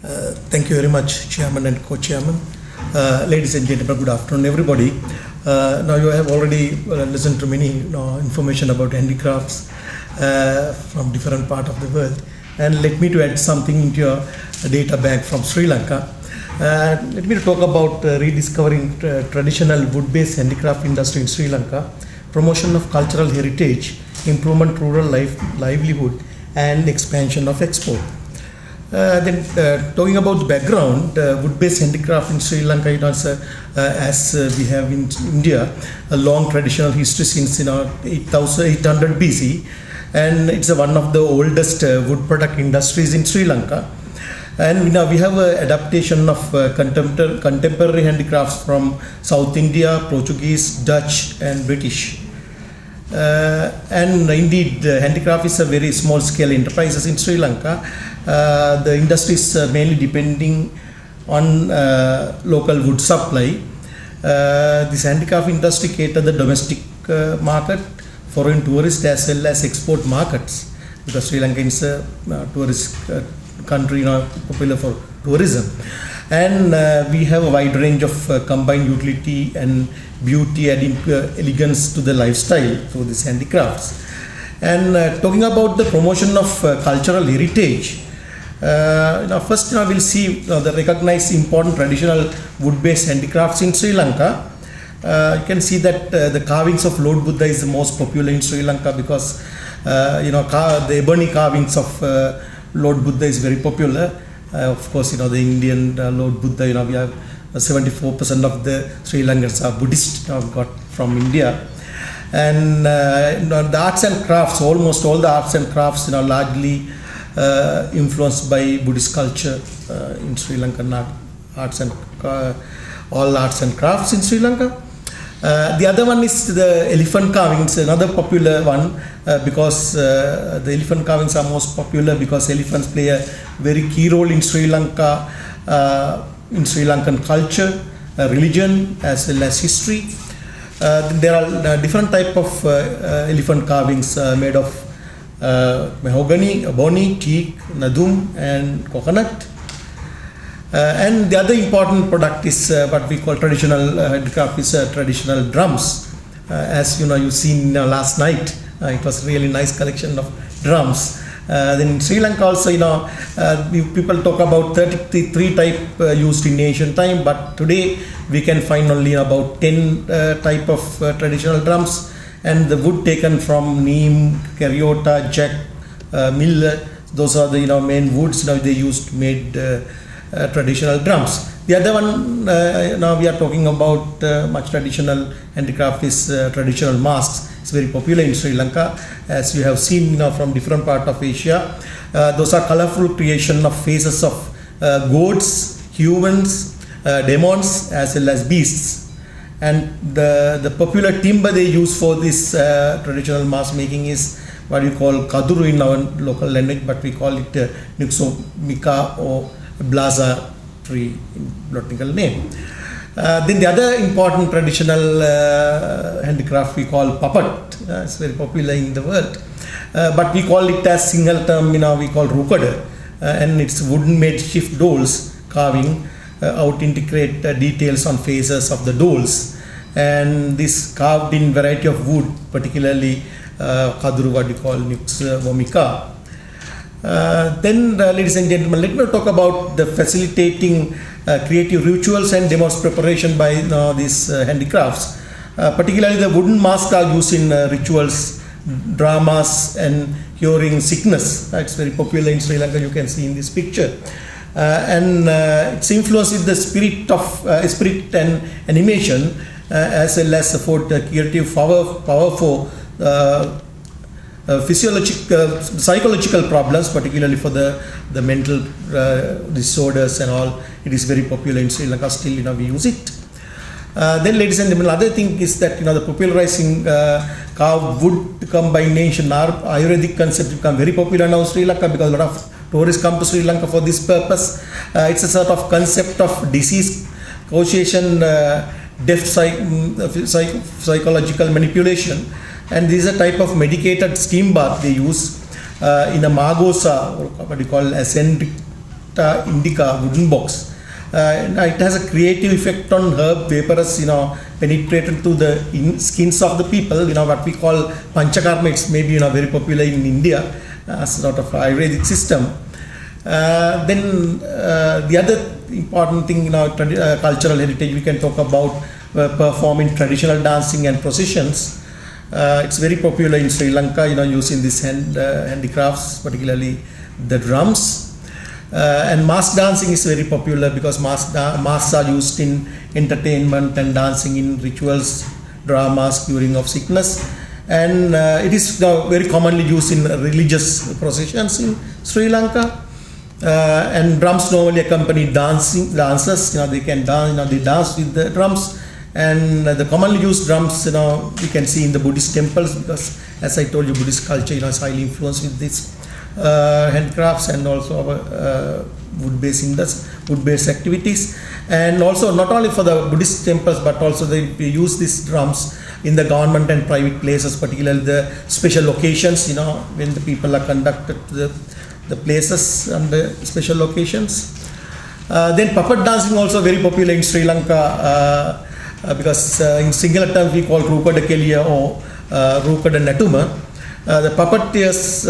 Thank you very much, Chairman and Co-Chairman. Ladies and gentlemen, good afternoon, everybody. Now you have already listened to many information about handicrafts from different part of the world. And let me to add something into your data bank from Sri Lanka. Let me talk about rediscovering traditional wood-based handicraft industry in Sri Lanka, promotion of cultural heritage, improvement rural livelihood, and expansion of export. Then talking about the background, wood-based handicraft in Sri Lanka, as we have in India, a long traditional history since 800 BC, and it's one of the oldest wood product industries in Sri Lanka. And we have an adaptation of contemporary handicrafts from South India, Portuguese, Dutch, and British. And indeed, handicraft is a very small scale enterprises in Sri Lanka. The industry is mainly depending on local wood supply. This handicraft industry caters the domestic market, foreign tourists, as well as export markets, because Sri Lanka is a tourist country, popular for tourism. And we have a wide range of combined utility and beauty, adding elegance to the lifestyle through these handicrafts. And talking about the promotion of cultural heritage, first we'll see the recognized important traditional wood-based handicrafts in Sri Lanka. You can see that the carvings of Lord Buddha is the most popular in Sri Lanka, because the ebony carvings of Lord Buddha is very popular. Of course, the Indian Lord Buddha, we have 74% of the Sri Lankans are Buddhist, got from India. And the arts and crafts, almost all the arts and crafts, largely influenced by Buddhist culture in Sri Lankan arts and all arts and crafts in Sri Lanka. The other one is the elephant carvings, another popular one, because the elephant carvings are most popular because elephants play a very key role in Sri Lanka, in Sri Lankan culture, religion, as well as history. There are different type of elephant carvings made of mahogany, ebony, teak, nadum, and coconut. And the other important product is what we call traditional handicraft, is traditional drums. As you seen last night, it was really nice collection of drums. Then in Sri Lanka also, people talk about 33 type used in ancient time, but today we can find only about 10 type of traditional drums, and the wood taken from neem, karyota, jack, miller. Those are the main woods they used to made traditional drums. The other one now we are talking about much traditional handicraft is traditional masks. It's very popular in Sri Lanka, as you have seen from different part of Asia. Those are colorful creation of faces of goats, humans, demons, as well as beasts. And the popular timber they use for this traditional mask making is what we call kaduru in our local language, but we call it Nuxomika or Blaza tree in botanical name. Then the other important traditional handicraft we call puppet. It's very popular in the world, but we call it as single term. We call rukada, and it's wooden made shift dolls carving out integrate details on faces of the dolls, and this carved in variety of wood, particularly kaduru, what we call Nuxomika. Then, ladies and gentlemen, let me talk about the facilitating creative rituals and demos preparation by these handicrafts. Particularly, the wooden masks are used in rituals, dramas, and curing sickness. It's very popular in Sri Lanka. You can see in this picture, and it's influenced with the spirit and animation, as well as support creative power for psychological problems, particularly for the mental disorders and all. It is very popular in Sri Lanka. Still, we use it. Then, ladies and gentlemen, another thing is that the popularizing carved wood combination, Ayurvedic concept become very popular now in Sri Lanka, because a lot of tourists come to Sri Lanka for this purpose. It's a sort of concept of disease causation, deft psychological manipulation. And this is a type of medicated steam bath they use in a margosa, or what we call ascending indica wooden box. It has a creative effect on herb vaporous, penetrated to the skins of the people, what we call panchakarma. It's maybe, very popular in India as sort of Ayurvedic system. Then the other important thing, cultural heritage, we can talk about performing traditional dancing and processions. It's very popular in Sri Lanka, using these handicrafts, particularly the drums. And mask dancing is very popular because masks are used in entertainment and dancing in rituals, dramas, curing of sickness. And it is very commonly used in religious processions in Sri Lanka. And drums normally accompany dancers. They can dance. They dance with the drums. And the commonly used drums, we can see in the Buddhist temples, because, as I told you, Buddhist culture, is highly influenced with this handicrafts and also our wood-based activities. And also not only for the Buddhist temples, but also they use these drums in the government and private places, particularly the special occasions, when the people are conducted to the places and the special occasions. Then puppet dancing also very popular in Sri Lanka, because in singular terms we call Rukada Kelia or Rukada Natuma. The puppeteers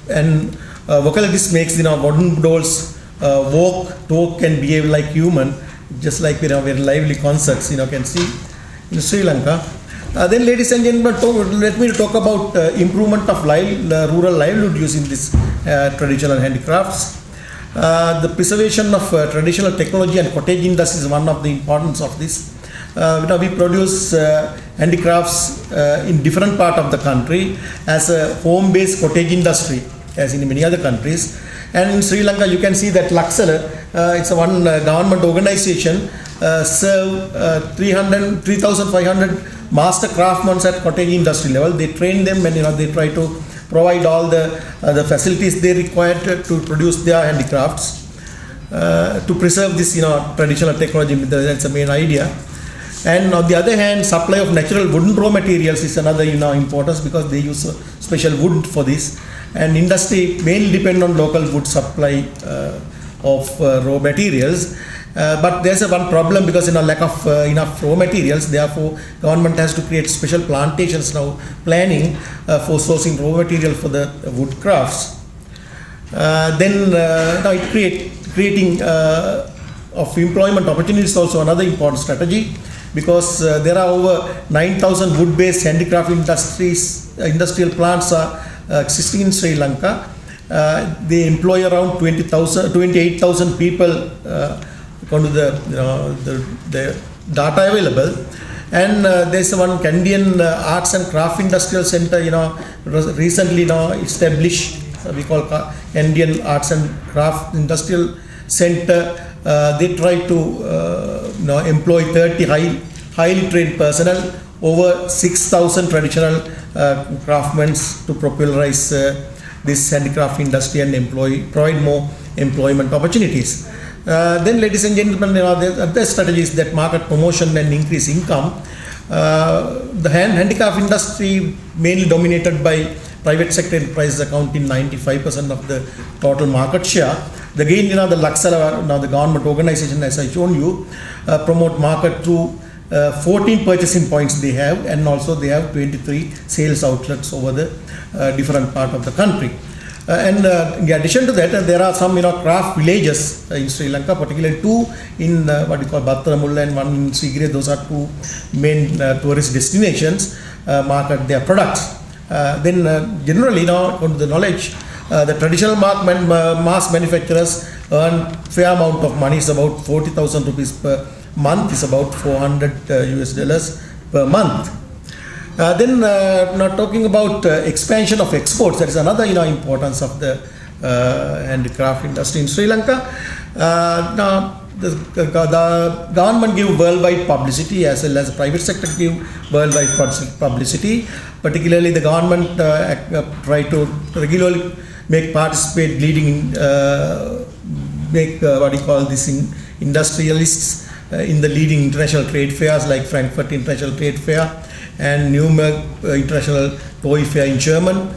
and vocalists makes wooden dolls walk and behave like human, just like very lively concerts can see in Sri Lanka. Then, ladies and gentlemen, let me talk about improvement of rural livelihood using these traditional handicrafts. The preservation of traditional technology and cottage industry is one of the importance of this. We produce handicrafts in different part of the country as a home-based cottage industry, as in many other countries. And in Sri Lanka, you can see that Laksala, it's a one government organization, serve 3,500 master craftsmen at cottage industry level. They train them, and they try to provide all the facilities they require to produce their handicrafts, to preserve this traditional technology. That's the main idea. And on the other hand, supply of natural wooden raw materials is another importance, because they use special wood for this. And industry mainly depend on local wood supply of raw materials. But there's one problem, because lack of enough raw materials. Therefore, government has to create special plantations now, planning for sourcing raw material for the wood crafts. Then now it creating of employment opportunities also another important strategy, because there are over 9,000 wood-based handicraft industrial plants are existing in Sri Lanka. They employ around 28,000 people according to the data available. And there's one Canadian Arts and Craft Industrial Center, recently established. We call Canadian Arts and Craft Industrial Center. They try to employ 30 highly trained personnel, over 6,000 traditional craftsmen to popularize this handicraft industry and provide more employment opportunities. Then, ladies and gentlemen, there are other strategies that market promotion and increase income. The handicraft industry mainly dominated by private sector enterprises, accounting 95% of the total market share. Again, the Laksala, the government organization, as I shown you, promote market through 14 purchasing points they have, and also they have 23 sales outlets over the different part of the country. And in addition to that, there are some craft villages in Sri Lanka, particularly two in what we call Battaramulla and one in Sigire. Those are two main tourist destinations, market their products. Then generally, to the knowledge, the traditional mask manufacturers earn fair amount of money. It's about 40,000 rupees per month, is about $400 US per month. Then now talking about expansion of exports, that is another importance of the handicraft industry in Sri Lanka. Now the government give worldwide publicity, as well as the private sector give worldwide publicity. Particularly the government try to regularly participate leading what we call this industrialists in the leading international trade fairs like Frankfurt International Trade Fair and Nuremberg International Toy Fair in Germany.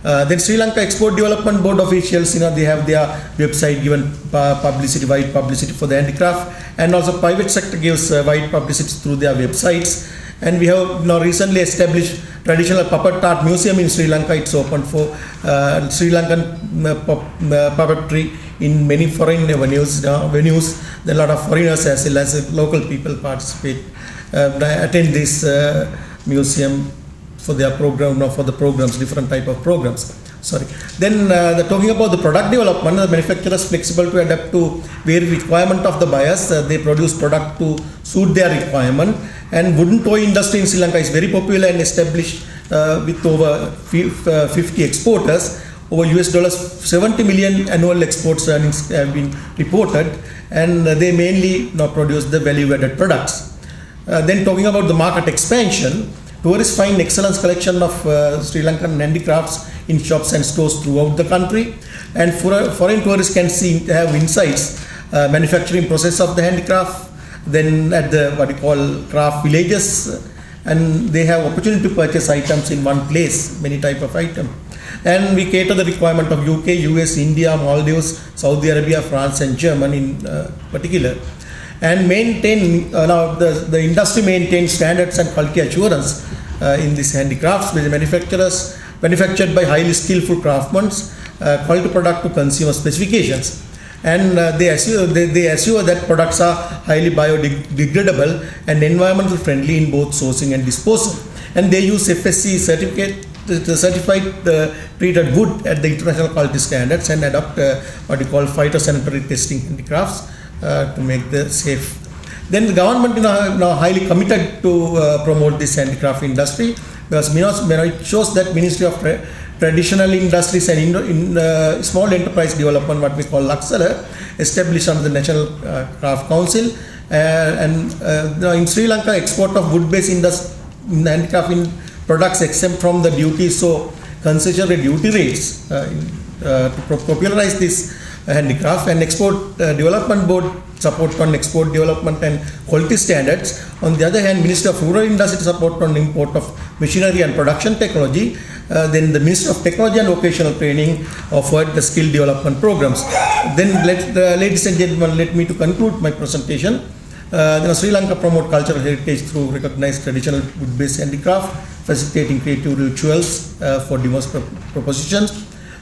Then Sri Lanka Export Development Board officials, they have their website given publicity, wide publicity for the handicraft, and also private sector gives wide publicity through their websites. And we have now recently established traditional puppet art museum in Sri Lanka. It's open for Sri Lankan puppetry in many foreign venues. There are a lot of foreigners as well as local people participate, attend this museum for their program, for the programs, different type of programs. Sorry. Then talking about the product development, the manufacturers flexible to adapt to varied requirement of the buyers. They produce product to suit their requirement. And wooden toy industry in Sri Lanka is very popular and established with over 50 exporters. Over $70 million annual exports earnings have been reported, and they mainly now produce the value-added products. Then talking about the market expansion, tourists find excellent collection of Sri Lankan handicrafts in shops and stores throughout the country, and foreign tourists can have insights manufacturing process of the handicraft, then at the what we call craft villages, and they have opportunity to purchase items in one place, many type of items. And we cater the requirement of UK, US, India, Maldives, Saudi Arabia, France and Germany in particular. And maintain, now the industry maintains standards and quality assurance in these handicrafts, with the manufacturers manufactured by highly skillful craftsmen, quality product to consumer specifications. And they assure that products are highly biodegradable and environmental friendly in both sourcing and disposal. And they use FSC certified treated wood at the international quality standards, and adopt what we call phytosanitary testing handicrafts to make the safe. Then the government now highly committed to promote this handicraft industry, because it shows that Ministry of Traditional Industries and Small Enterprise Development, what we call Luxala, established under the National Craft Council. In Sri Lanka, export of wood-based handicraft products exempt from the duties, so concessionary duty rates to popularize this handicraft. And Export Development Board support on export development and quality standards. On the other hand, Ministry of Rural Industry support on import of machinery and production technology. Then the Ministry of Technology and Vocational Training offered the skill development programs. Then ladies and gentlemen, let me to conclude my presentation. Sri Lanka promote cultural heritage through recognized traditional wood-based handicraft, facilitating creative rituals for diverse propositions,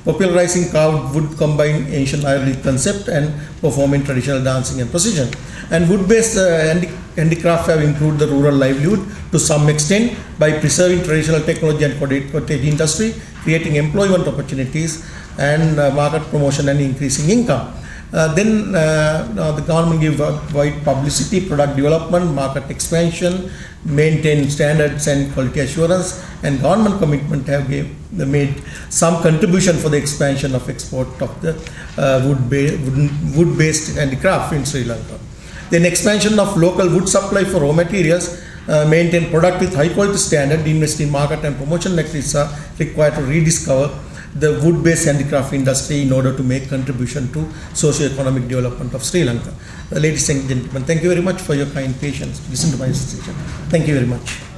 popularizing carved wood combined ancient Ayurvedic concept, and performing traditional dancing and procession. And wood-based handicraft have improved the rural livelihood to some extent by preserving traditional technology and cottage industry, creating employment opportunities and market promotion and increasing income. The government give wide publicity, product development, market expansion, maintain standards and quality assurance, and government commitment have made some contribution for the expansion of export of the wood-based handicraft in Sri Lanka. Then expansion of local wood supply for raw materials, maintain product with high quality standard, invest in market and promotion activities are required to rediscover the wood-based handicraft industry in order to make contribution to socio-economic development of Sri Lanka. Ladies and gentlemen, thank you very much for your kind patience. Listen to my presentation. Thank you very much.